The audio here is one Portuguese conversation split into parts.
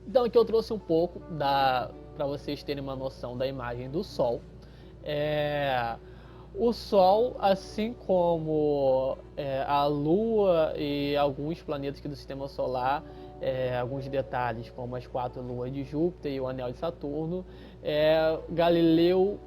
Então aqui eu trouxe um pouco para vocês terem uma noção da imagem do Sol. É, o Sol, assim como a Lua e alguns planetas aqui do Sistema Solar, alguns detalhes como as 4 luas de Júpiter e o anel de Saturno, Galileu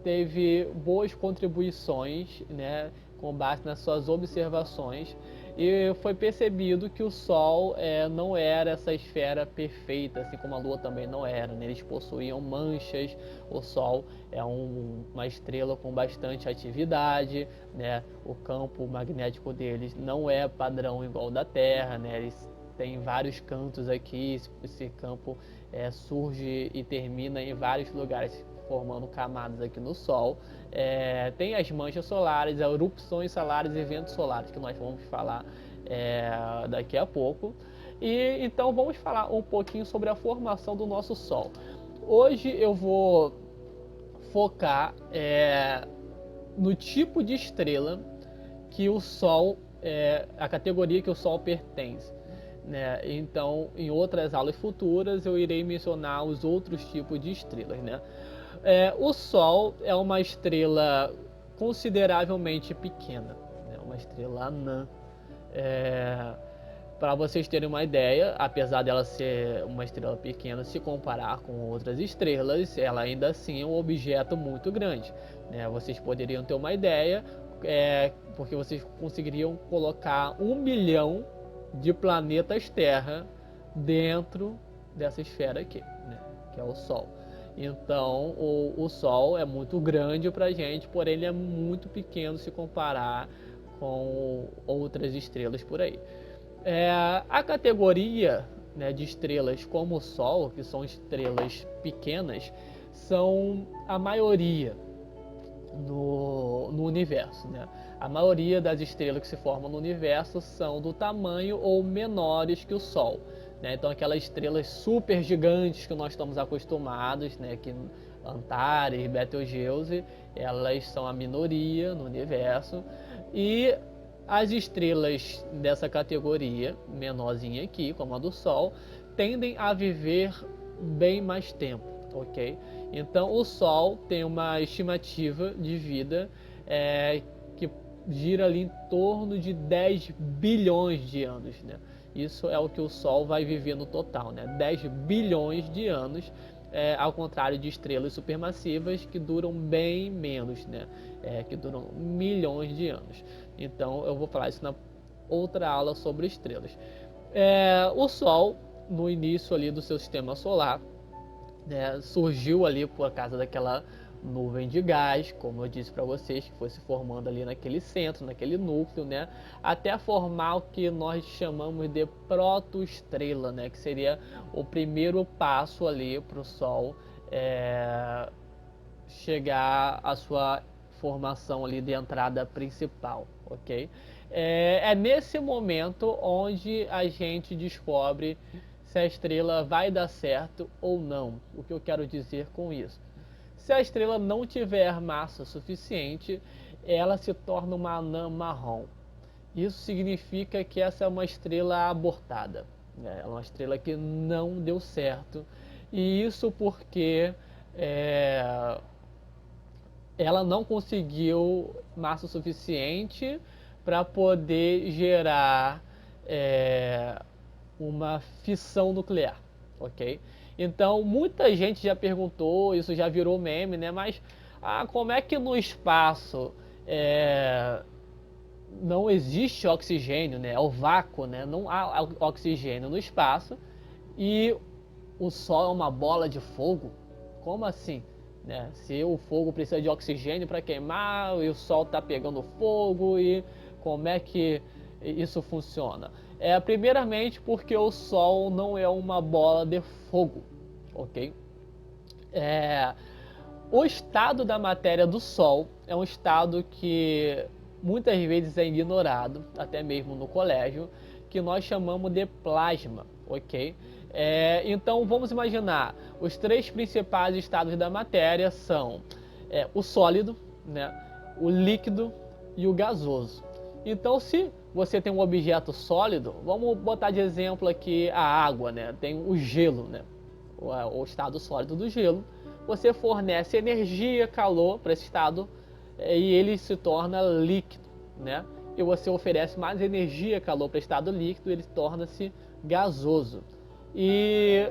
teve boas contribuições, né, com base nas suas observações, e foi percebido que o Sol não era essa esfera perfeita, assim como a Lua também não era, né? Eles possuíam manchas. O Sol é uma estrela com bastante atividade, né? O campo magnético deles não é padrão igual ao da Terra, né? Eles têm vários cantos aqui, esse campo surge e termina em vários lugares, formando camadas aqui no Sol. Tem as manchas solares, as erupções solares e ventos solares, que nós vamos falar daqui a pouco. E então vamos falar um pouquinho sobre a formação do nosso Sol. Hoje eu vou focar no tipo de estrela que o Sol, a categoria que o Sol pertence. Né? Então, em outras aulas futuras, eu irei mencionar os outros tipos de estrelas. Né? O Sol é uma estrela consideravelmente pequena, né? Uma estrela anã. Para vocês terem uma ideia, apesar dela ser uma estrela pequena, se comparar com outras estrelas, ela ainda assim é um objeto muito grande. Né? Vocês poderiam ter uma ideia, porque vocês conseguiriam colocar 1 bilhão de planetas Terra dentro dessa esfera aqui, né? Que é o Sol. Então, o Sol é muito grande para a gente, porém ele é muito pequeno se comparar com outras estrelas por aí. A categoria, né, de estrelas como o Sol, que são estrelas pequenas, são a maioria no universo. Né? A maioria das estrelas que se formam no universo são do tamanho ou menores que o Sol. Né? Então aquelas estrelas super gigantes que nós estamos acostumados, né, que Antares, Betelgeuse, elas são a minoria no universo. E as estrelas dessa categoria, menorzinha aqui, como a do Sol, tendem a viver bem mais tempo, ok? Então o Sol tem uma estimativa de vida que gira ali em torno de 10 bilhões de anos, né? Isso é o que o Sol vai viver no total, né? 10 bilhões de anos, ao contrário de estrelas supermassivas que duram bem menos, né? Que duram milhões de anos. Então eu vou falar isso na outra aula sobre estrelas. O Sol, no início ali do seu sistema solar, né, surgiu ali por causa daquela nuvem de gás, como eu disse para vocês, que foi se formando ali naquele centro, naquele núcleo, né, até formar o que nós chamamos de protoestrela, né, que seria o primeiro passo ali para o Sol chegar à sua formação ali de entrada principal, ok? É nesse momento onde a gente descobre se a estrela vai dar certo ou não. O que eu quero dizer com isso? Se a estrela não tiver massa suficiente, ela se torna uma anã marrom. Isso significa que essa é uma estrela abortada, né? É uma estrela que não deu certo. E isso porque ela não conseguiu massa suficiente para poder gerar uma fissão nuclear, ok? Então muita gente já perguntou, isso já virou meme, né? Mas como é que no espaço não existe oxigênio, né? É o vácuo, né? Não há oxigênio no espaço e o Sol é uma bola de fogo? Como assim? Né? Se o fogo precisa de oxigênio para queimar e o Sol está pegando fogo, e como é que isso funciona? Primeiramente porque o Sol não é uma bola de fogo, ok? O estado da matéria do Sol é um estado que muitas vezes é ignorado, até mesmo no colégio, que nós chamamos de plasma, ok? Então vamos imaginar, os 3 principais estados da matéria são o sólido, né, o líquido e o gasoso. Então se você tem um objeto sólido, vamos botar de exemplo aqui a água, né? Tem o gelo, né? O estado sólido do gelo. Você fornece energia, calor para esse estado e ele se torna líquido, né? E você oferece mais energia, calor para o estado líquido, ele torna-se gasoso. E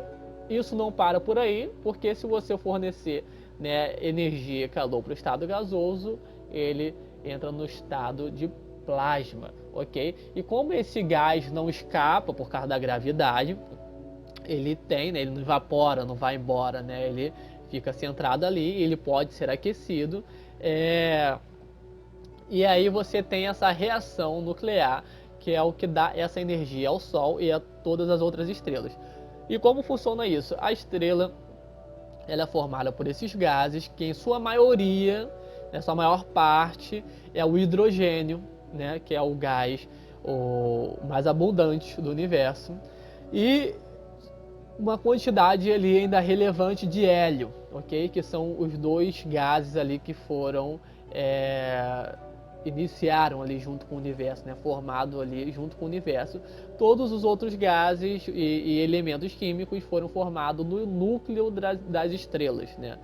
isso não para por aí, porque se você fornecer, né, energia e calor para o estado gasoso, ele entra no estado de plasma, ok? E como esse gás não escapa por causa da gravidade, ele tem, né, ele não evapora, não vai embora, né? Ele fica centrado ali, ele pode ser aquecido. E aí você tem essa reação nuclear, que é o que dá essa energia ao Sol e a todas as outras estrelas. E como funciona isso? A estrela ela é formada por esses gases, que em sua maioria, né, sua maior parte, é o hidrogênio, né, que é o gás o mais abundante do universo, e uma quantidade ali ainda relevante de hélio, ok? Que são os dois gases ali que foram iniciaram ali junto com o universo, né? Formado ali junto com o universo. Todos os outros gases e elementos químicos foram formados no núcleo das estrelas, né?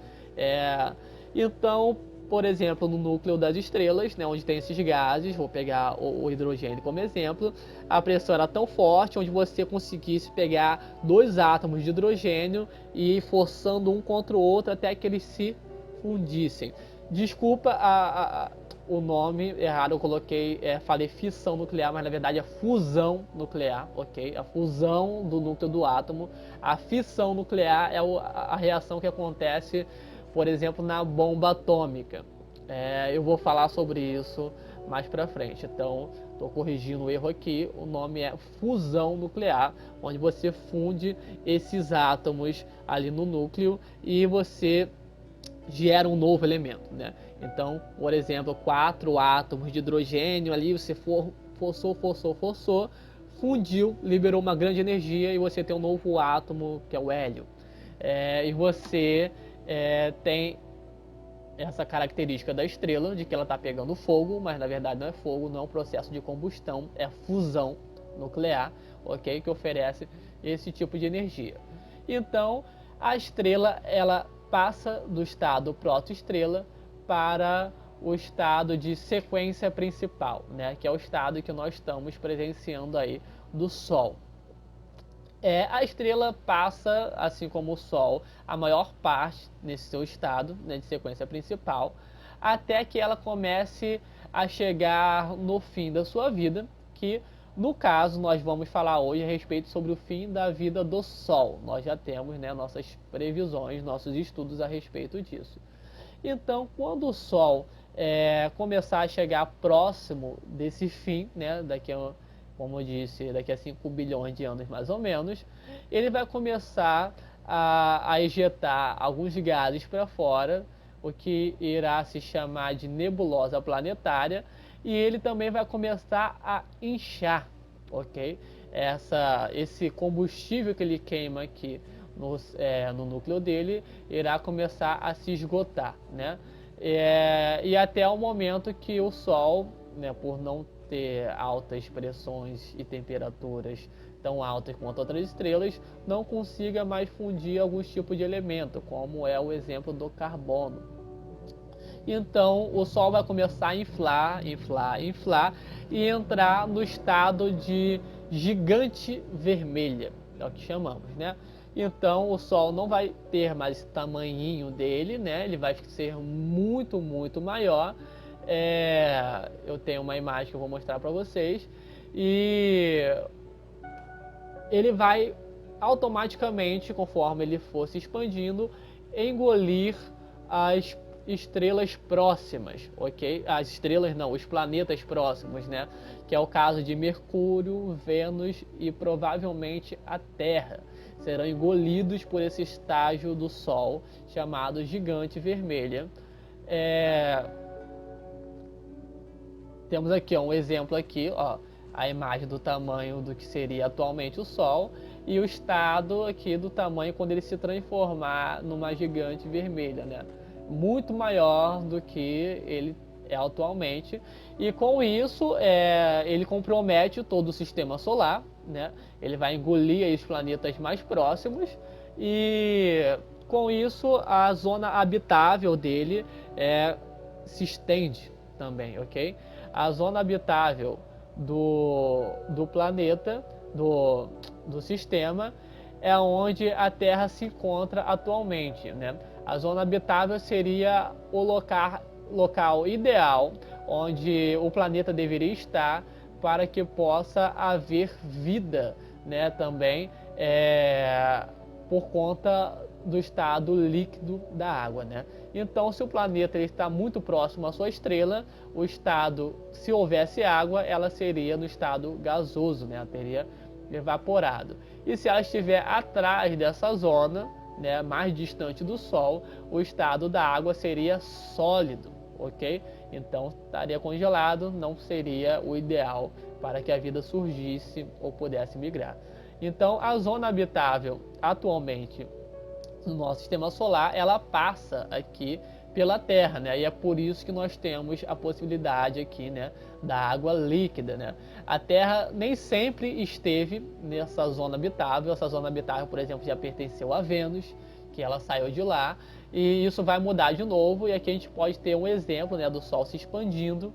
Então, por exemplo, no núcleo das estrelas, né, onde tem esses gases, vou pegar o hidrogênio como exemplo, a pressão era tão forte onde você conseguisse pegar dois átomos de hidrogênio e ir forçando um contra o outro até que eles se fundissem. Desculpa o nome errado, eu coloquei, falei fissão nuclear, mas na verdade é fusão nuclear, ok? A fusão do núcleo do átomo. A fissão nuclear é a reação que acontece, por exemplo, na bomba atômica. Eu vou falar sobre isso mais pra frente, então estou corrigindo o erro aqui. O nome é fusão nuclear, onde você funde esses átomos ali no núcleo e você gera um novo elemento, né? Então, por exemplo, 4 átomos de hidrogênio ali, você forçou, fundiu, liberou uma grande energia e você tem um novo átomo, que é o hélio. E você tem essa característica da estrela, de que ela está pegando fogo, mas na verdade não é fogo, não é um processo de combustão, é fusão nuclear, ok? Que oferece esse tipo de energia. Então, a estrela, ela passa do estado protoestrela para o estado de sequência principal, né? Que é o estado que nós estamos presenciando aí do Sol. A estrela passa, assim como o Sol, a maior parte nesse seu estado, né, de sequência principal, até que ela comece a chegar no fim da sua vida, que no caso nós vamos falar hoje a respeito sobre o fim da vida do Sol. Nós já temos, né, nossas previsões, nossos estudos a respeito disso. Então, quando o Sol começar a chegar próximo desse fim, né, como eu disse, daqui a 5 bilhões de anos mais ou menos, ele vai começar a ejetar alguns gases para fora, o que irá se chamar de nebulosa planetária, e ele também vai começar a inchar, ok? Esse combustível que ele queima aqui no núcleo dele irá começar a se esgotar, né? E até o momento que o Sol, né, por não ter altas pressões e temperaturas tão altas quanto outras estrelas, não consiga mais fundir alguns tipos de elemento, como é o exemplo do carbono. Então o Sol vai começar a inflar e entrar no estado de gigante vermelha, é o que chamamos, né? Então o Sol não vai ter mais esse tamanhinho dele, né? Ele vai ser muito, muito maior. Eu tenho uma imagem que eu vou mostrar para vocês. E ele vai automaticamente, conforme ele for se expandindo, engolir as estrelas próximas, ok? As estrelas não, os planetas próximos, né? Que é o caso de Mercúrio, Vênus e provavelmente a Terra. Serão engolidos por esse estágio do Sol chamado gigante vermelha. Temos aqui um exemplo aqui, ó, a imagem do tamanho do que seria atualmente o Sol e o estado aqui do tamanho quando ele se transformar numa gigante vermelha, né? Muito maior do que ele atualmente, e com isso ele compromete todo o sistema solar, né? Ele vai engolir aí os planetas mais próximos e com isso a zona habitável dele se estende também, ok? A zona habitável do planeta, do sistema, é onde a Terra se encontra atualmente, né? A zona habitável seria o local ideal onde o planeta deveria estar para que possa haver vida, né? Também por conta do estado líquido da água, né? Então, se o planeta está muito próximo à sua estrela, o estado, se houvesse água, ela seria no estado gasoso, né? Ela teria evaporado. E se ela estiver atrás dessa zona, né, mais distante do Sol, o estado da água seria sólido, ok? Então estaria congelado, não seria o ideal para que a vida surgisse ou pudesse migrar. Então a zona habitável atualmente no nosso sistema solar, ela passa aqui pela Terra, né? E é por isso que nós temos a possibilidade aqui, né, da água líquida, né? A Terra nem sempre esteve nessa zona habitável. Essa zona habitável, por exemplo, já pertenceu a Vênus, que ela saiu de lá, e isso vai mudar de novo. E aqui a gente pode ter um exemplo, né, do Sol se expandindo,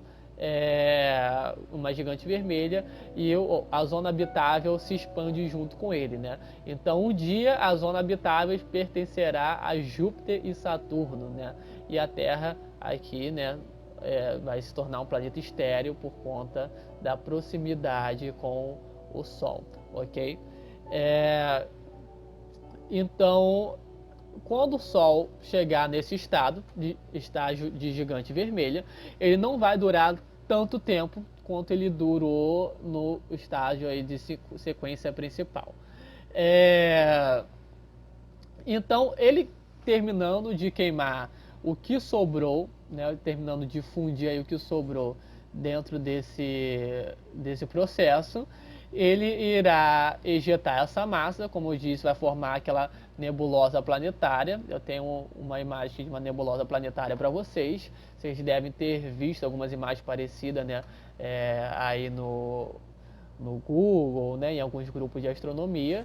uma gigante vermelha, e a zona habitável se expande junto com ele, né? Então um dia a zona habitável pertencerá a Júpiter e Saturno, né? E a Terra aqui, né, vai se tornar um planeta estéril por conta da proximidade com o Sol, ok? Então, quando o Sol chegar nesse estágio de gigante vermelha, ele não vai durar tanto tempo quanto ele durou no estágio aí de sequência principal. Então, ele terminando de queimar o que sobrou, né, terminando de fundir aí o que sobrou dentro desse processo, ele irá ejetar essa massa, como eu disse, vai formar aquela nebulosa planetária. Eu tenho uma imagem de uma nebulosa planetária para vocês. Vocês devem ter visto algumas imagens parecidas, né, aí no Google, né, em alguns grupos de astronomia.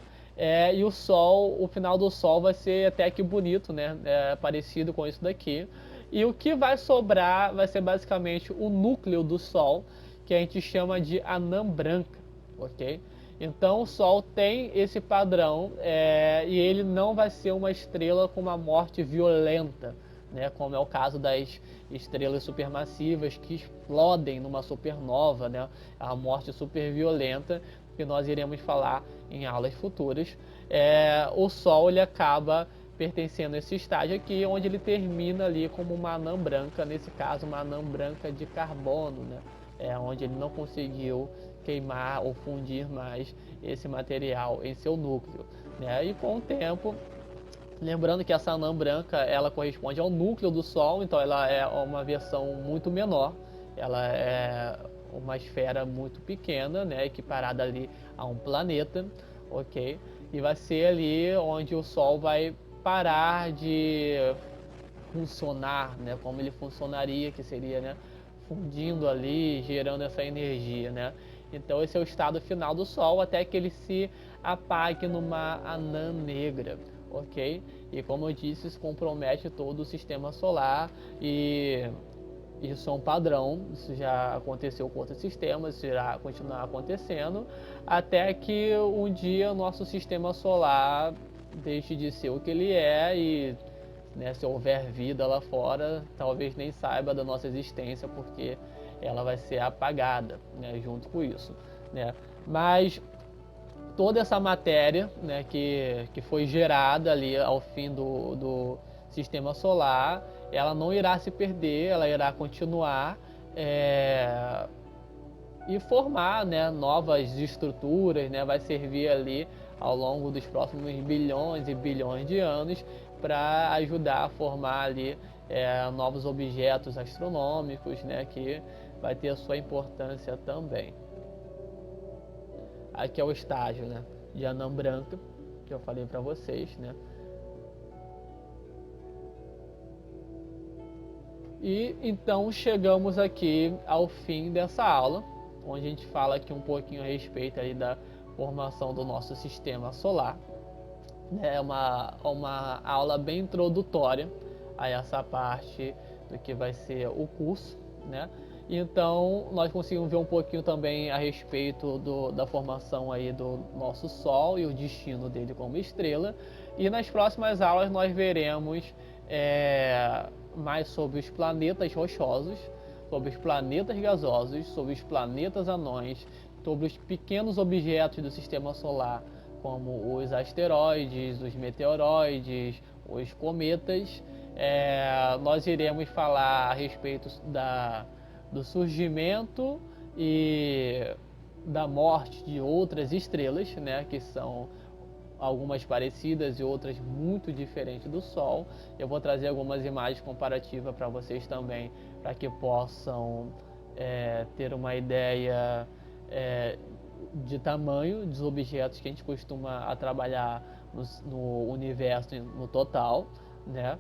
E o Sol, o final do Sol vai ser até que bonito, né, parecido com isso daqui. E o que vai sobrar vai ser basicamente o núcleo do Sol, que a gente chama de anã branca, ok? Então o Sol tem esse padrão e ele não vai ser uma estrela com uma morte violenta, né, como é o caso das estrelas supermassivas que explodem numa supernova, né, a morte super violenta, que nós iremos falar em aulas futuras. O Sol ele acaba pertencendo a esse estágio aqui, onde ele termina ali como uma anã branca, nesse caso uma anã branca de carbono, né, onde ele não conseguiu queimar ou fundir mais esse material em seu núcleo, né? E com o tempo, lembrando que essa anã branca ela corresponde ao núcleo do Sol, então ela é uma versão muito menor, ela é uma esfera muito pequena, né, equiparada ali a um planeta, ok? E vai ser ali onde o Sol vai parar de funcionar, né, como ele funcionaria, que seria, né, fundindo ali, gerando essa energia, né? Então esse é o estado final do Sol até que ele se apague numa anã negra, ok? E como eu disse, isso compromete todo o sistema solar e isso é um padrão, isso já aconteceu com outros sistemas, isso irá continuar acontecendo, até que um dia o nosso sistema solar deixe de ser o que ele é e, né, se houver vida lá fora, talvez nem saiba da nossa existência, porque ela vai ser apagada, né, junto com isso, né? Mas toda essa matéria, né, que foi gerada ali ao fim do sistema solar, ela não irá se perder, ela irá continuar e formar, né, novas estruturas, né, vai servir ali ao longo dos próximos bilhões e bilhões de anos para ajudar a formar ali novos objetos astronômicos, né, que vai ter a sua importância também. Aqui é o estágio, né, de anã branca que eu falei para vocês, né? E então chegamos aqui ao fim dessa aula, onde a gente fala aqui um pouquinho a respeito aí da formação do nosso sistema solar. É uma aula bem introdutória a essa parte do que vai ser o curso, né? Então nós conseguimos ver um pouquinho também a respeito da formação aí do nosso Sol e o destino dele como estrela. E nas próximas aulas nós veremos mais sobre os planetas rochosos, sobre os planetas gasosos, sobre os planetas anões, sobre os pequenos objetos do sistema solar, como os asteroides, os meteoroides, os cometas. Nós iremos falar a respeito do surgimento e da morte de outras estrelas, né, que são algumas parecidas e outras muito diferentes do Sol. Eu vou trazer algumas imagens comparativas para vocês também, para que possam ter uma ideia de tamanho dos objetos que a gente costuma trabalhar no universo no total, né?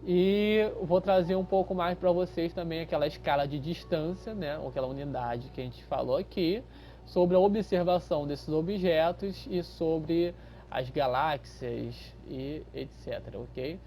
E vou trazer um pouco mais para vocês também aquela escala de distância, né? Ou aquela unidade que a gente falou aqui, sobre a observação desses objetos e sobre as galáxias e etc, ok?